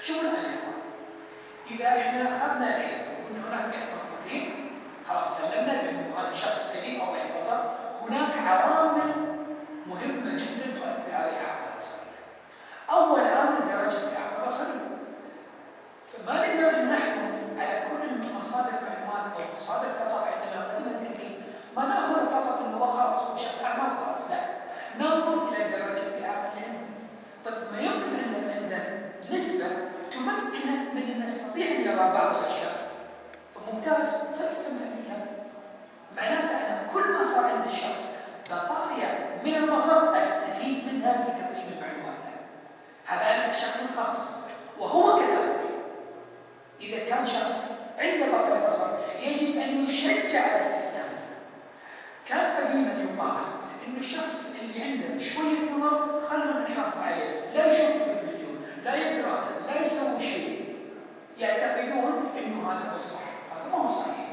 شوفوا الآن يا إخوان، إذا إحنا أخذنا العلم وقلنا هناك موظفين خلاص سلمنا بأنه هذا شخص كبير أو ضعيف بصر، هناك عوامل مهمة جدا تؤثر على الإعاقة البصرية. أول عامل درجة الإعاقة البصرية، فما نقدر أن نحكم على كل مصادر المعلومات أو مصادر الثقافة عندما نقدمها الكثير، ما نأخذ فقط أنه خلاص هو شخص أعمى خلاص، لا، ننظر إلى درجة الإعاقة اللي عنده. طيب ما يمكن أن عنده نسبة تمكنه من أن يستطيع أن يرى بعض الأشياء، فممتاز، فاستمتع فيها. معناته أنا كل ما صار عند الشخص بقايا من البصر أستفيد منها في تقديم المعلومات له. هذا أنا كشخص متخصص، وهو كذلك. إذا كان شخص عنده بقايا بصر يجب أن يشجع على استخدامه. كان قديما يقال إنه الشخص اللي عنده شوية نظر خلونا نحافظ عليه، لا يشوف التلفزيون، لا يقرأ، لا يسوي شيء. يعتقدون إنه هذا هو الصح، هذا ما هو صحيح.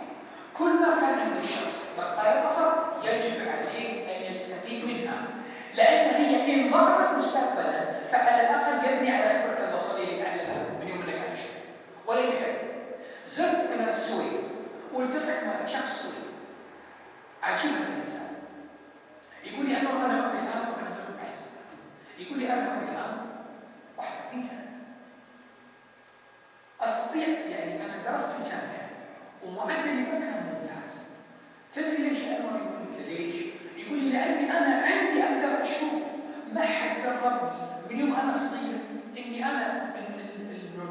كل ما كان عند الشخص بقايا بصر يجب عليه أن يستفيد منها، لأن هي إن ضعفت مستقبلا فعلى الأقل يبني على خبرته البصرية اللي تعلمها من يوم أنه كان يشوف. ولا يحب. زرت أنا السويد والتقيت مع شخص سوري عجيب هذا الإنسان. يقول لي أنا عمري الآن، طبعا زرت 10 سنوات، يقول لي أنا عمري الآن 31 سنة. أستطيع يعني أنا درست في الجامعة ومعدلي ما كان ممتاز. تدري ليش أنا يقول لي ليش؟ يقول لي لأني أنا عندي أقدر أشوف، ما حد دربني من يوم أنا صغير إني أنا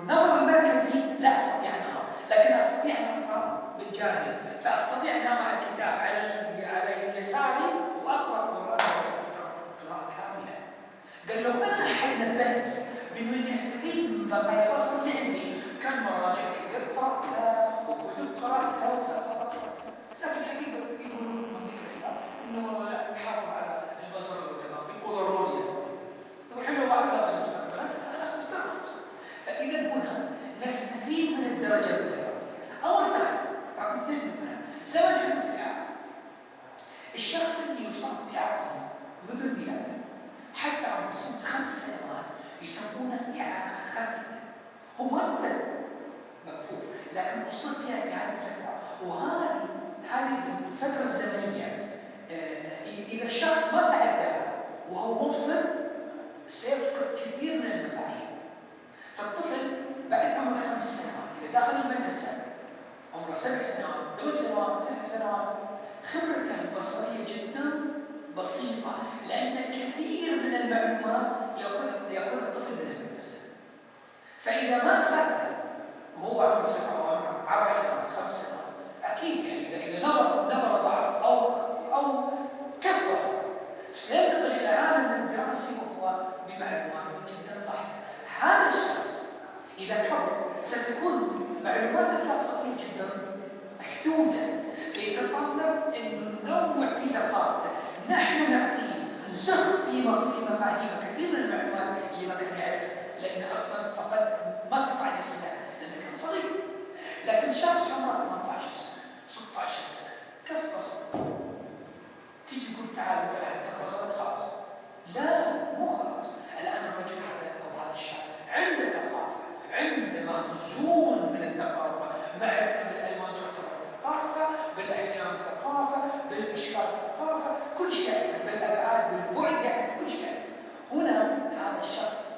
النظر المركزي لا أستطيع أن أرى، لكن أستطيع أن أقرأ بالجانب، فأستطيع أن أضع الكتاب على يساري وأقرأ قراءة كاملة. قال لو أنا أحد نبهني بأنه إني أستفيد من بقايا البصر اللي عندي كان مراجع كثير قرأتها وكتب قرأتها وقرأتها، لكن الحقيقة يقولون من ذكر إنه والله لا حافظ على البصر المتبقي وضروري يقول حلو ضعف المستقبل أنا خسرت. فإذا هنا نستفيد من الدرجة الأولى. أول ثاني رقم 2 منها زمن حدوث الإعاقة. الشخص اللي يصاب بإعاقة منذ الولادة حتى عمر 5 سنوات يسمونه إعاقة خلقية. هو ما ولد مكفوف لكن أصيب فيها في هذه الفترة، وهذه الفترة الزمنية إذا الشخص ما تعدى وهو مبصر سيفقد كثير من المفاهيم. فالطفل بعد عمر 5 سنوات إذا دخل المدرسة عمره 7 سنوات 8 سنوات 9 سنوات خبرته البصرية جدا بسيطة، لأن كثير من المعلومات يأخذ الطفل من المدرسة. فإذا ما أخذها وهو عمره 7 أو عمره 4 سنوات 5 سنوات أكيد يعني إذا نظر ضعف أو كف بصر سينتقل إلى عالم الدراسي وهو بمعلومات جدا ضحلة. هذا الشخص إذا كبر ستكون معلومات الثقافية جدا محدودة، فيتطلب أن ننوع في ثقافته. نحن نعطيه نزخ في مفاهيم كثير من المعلومات اللي ما كان يعرفها، لأن أصلا فقد ما استطاع أن يصلها لأنه كان صغير. لكن شخص عمره 18 سنة 16 سنة كيف بصر تيجي تقول تعال كيف بصرك خلاص؟ لا، مو خلاص. الآن الرجل هذا أو هذا الشاب عنده ثقافة، عنده مخزون من الثقافة، معرفة بالألوان تعتبر ثقافة، بالأحجام ثقافة، بالأشكال ثقافة، كل شيء يعرف، بالأبعاد بالبعد يعرف كل شيء يعرف. هنا هذا الشخص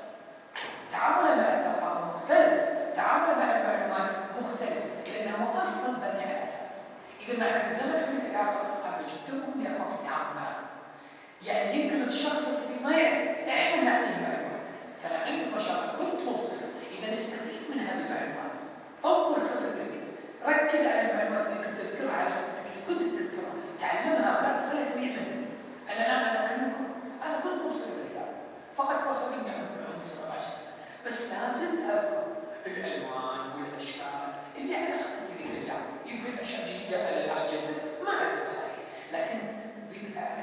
تعامله مع الثقافة مختلف، تعامله مع المعلومات مختلف، لأنه أصلا بني على أساس. إذا معناته زمن حدوث الإعاقة هذا جدا مهم يا أخوان في التعامل معه. يعني يمكن الشخص اللي ما يعرف إحنا نعطيه معلومات. ترى عندك ما شاء الله كنت مبصر، إذا نستفيد من هذه المعلومات طور خبرتك، ركز على المعلومات اللي كنت تذكرها، على خبرتك اللي كنت تذكرها، تعلمها ولا تخليها تضيع منك. أنا أكلمكم أنا كنت مبصر بالرياض فقط وصلني عمري 17 سنة، بس لازلت أذكر الألوان والأشكال اللي على خبرتي بالرياض. يمكن أشياء جديدة أنا لا جددت ما أعرفها صحيح، لكن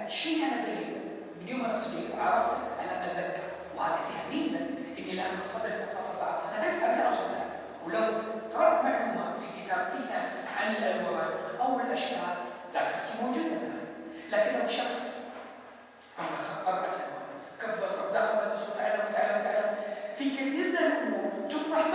الشيء أنا بنيته من يوم أنا صغير عرفته أنا أتذكر، وهذه فيها ميزة إني الآن بصدر الثقافة بعضها أنا أعرف أقدر أوصل لها. ولو قرأت معلومة في كتاب فيها عن الألوان أو الأشكال ذاكرتي موجودة معها. لكن لو شخص عمره 4 سنوات كف بصره دخل مدرسة وتعلم في كثير من الأمور تطرح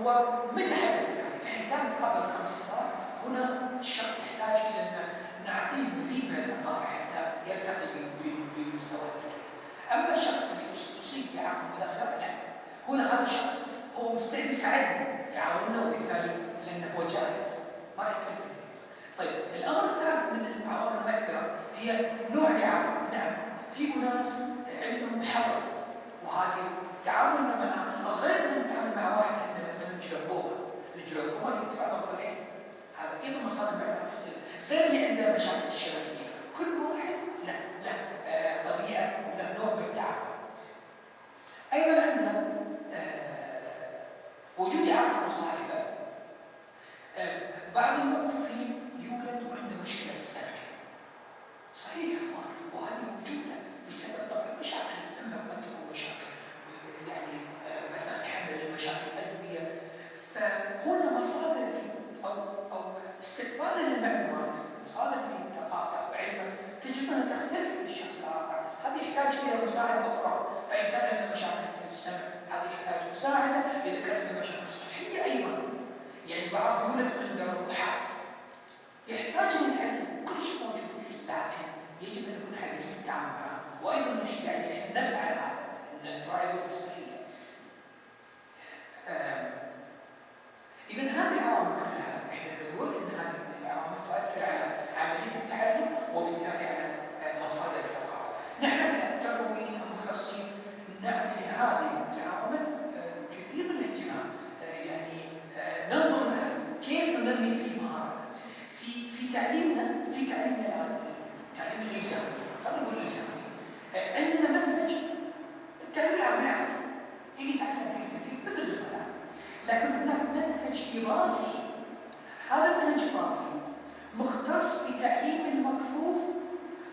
هو متى حدثت يعني؟ فإن كانت قبل 5 سنوات هنا الشخص يحتاج إلى أن نعطيه مزيد من الثقافة حتى يرتقي بمستوى التفكير. أما الشخص اللي أصيب بإعاقة متأخرة لا، هنا هذا الشخص هو مستعد يساعدنا يعاوننا وبالتالي لأنه هو جاهز ما يكلف كثير. طيب الأمر الثالث من العوامل المؤثرة هي نوع الإعاقة. نعم في أناس عندهم حول وهذه تعاملنا معها غير من نتعامل مع واحد عنده مثلا جلوكوما. الجلوكوما يدفع ضغط العين، هذا ايضا مصادر المعلومات تختلف، غير اللي عنده مشاكل الشبكيه، كل واحد له طبيعه وله نوع من التعامل. ايضا عندنا وجود اعاقه مصاحبه. بعض المكفوفين يولد وعنده مشكله بالسمع. صحيح وهذه موجوده بسبب طبعا مشاكل، اما قد تكون مشاكل يعني مثلا حمل المشاكل الادويه. فهنا مصادر او استقبال للمعلومات، مصادر لثقافته وعلمه تجد انها تختلف من الشخص الاخر، هذا يحتاج الى مساعده اخرى. فان كان عنده مشاكل في السمع هذا يحتاج مساعده، اذا كان عنده مشاكل صحيه ايضا، يعني بعض يولد عنده روحات يحتاج ان يتعلم، كل شيء موجود، لكن يجب ان نكون حذرين في التعامل معه، وايضا يعني احنا نبني على هذا ان تراعي ظروف الصحيه. إذا هذه العوامل كلها احنا نقول ان هذه العوامل تؤثر على عمليه التعلم وبالتالي على مصادر الثقافه. نحن كتربويين ومختصين نعطي لهذه العوامل كثير من الاهتمام، يعني ننظر لها كيف ننمي في مهاراتها. في تعليمنا الان التعليم الالزامي، خلينا نقول الالزامي، عندنا منهج التعليم العام اللي يتعلم فيه الكثير مثل الزملاء، لكن هناك منهج إضافي. هذا المنهج الإضافي مختص بتعليم المكفوف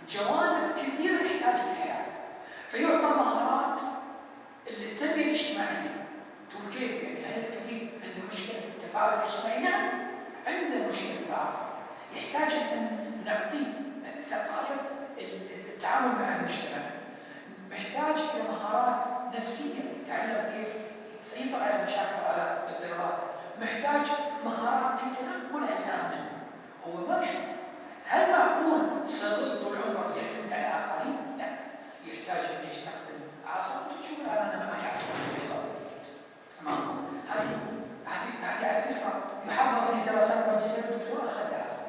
جوانب كثيرة يحتاجها في حياته، فيعطى مهارات التنمية الاجتماعية. تقول كيف يعني؟ هل الكفيف عنده مشكلة في التفاعل الاجتماعي؟ نعم عنده مشكلة بالعافية، يحتاج أن نعطيه ثقافة التعامل مع المجتمع، محتاج إلى مهارات نفسية يتعلم كيف يسيطر على مشاكله وعلى اضطراباته، محتاج مهارات في تنقله الآمن. هو ما يشوف، هل معقول سيظل طول عمره يعتمد على الآخرين؟ لا، يحتاج أن يستخدم عصا. تشوف الآن أنا معي عصا بيضاء، هذه على فكرة يحفظ في دراسات ماجستير والدكتوراه، هذه عصا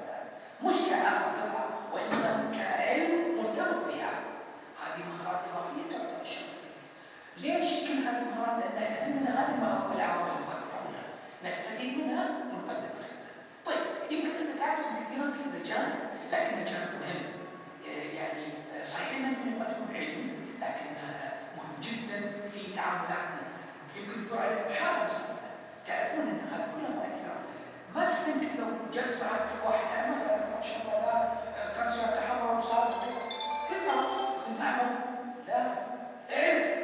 مش كعصا قطعة، وإنما كعلم مرتبط بها. هذه مهارات إضافية تعطى للشخص. ليش كل هذه المهارات؟ لأن عندنا هذه العوامل المؤثرة نستفيد منها ونقدم الخدمة. طيب يمكن أن نتعلم كثيرا في هذا الجانب، لكنه جانب مهم. يعني صحيح أنه يمكن قد يكون علمي، لكنه مهم جدا في تعاملاتنا. يمكن تدور عليكم حالة مستقبلا تعرفون أن هذه كلها مؤثرة. ما تستنكر لو جلس معك واحد أعمى قال لك ما شاء الله لا كان سيارته حمراء وصار كيف عرفت؟ كنت أعمى؟ لا، اعرف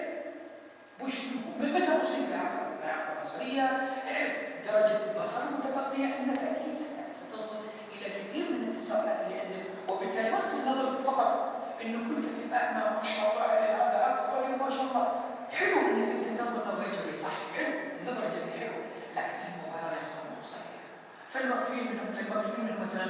متى أصيب بإعاقة بصرية، اعرف درجة البصر المتبقية عندك، أكيد ستصل إلى كثير من التساؤلات اللي عندك، وبالتالي ما تصير نظرتك فقط إنه كل كفيف أعمى ما شاء الله عليه هذا عبقري ما شاء الله. حلو إنك أنت تنظر نظرة إيجابية، صح، حلو النظرة إيجابية حلو، لكن المبالغة يا إخوان مو صحيحة. فالمكفوفين منهم مثلا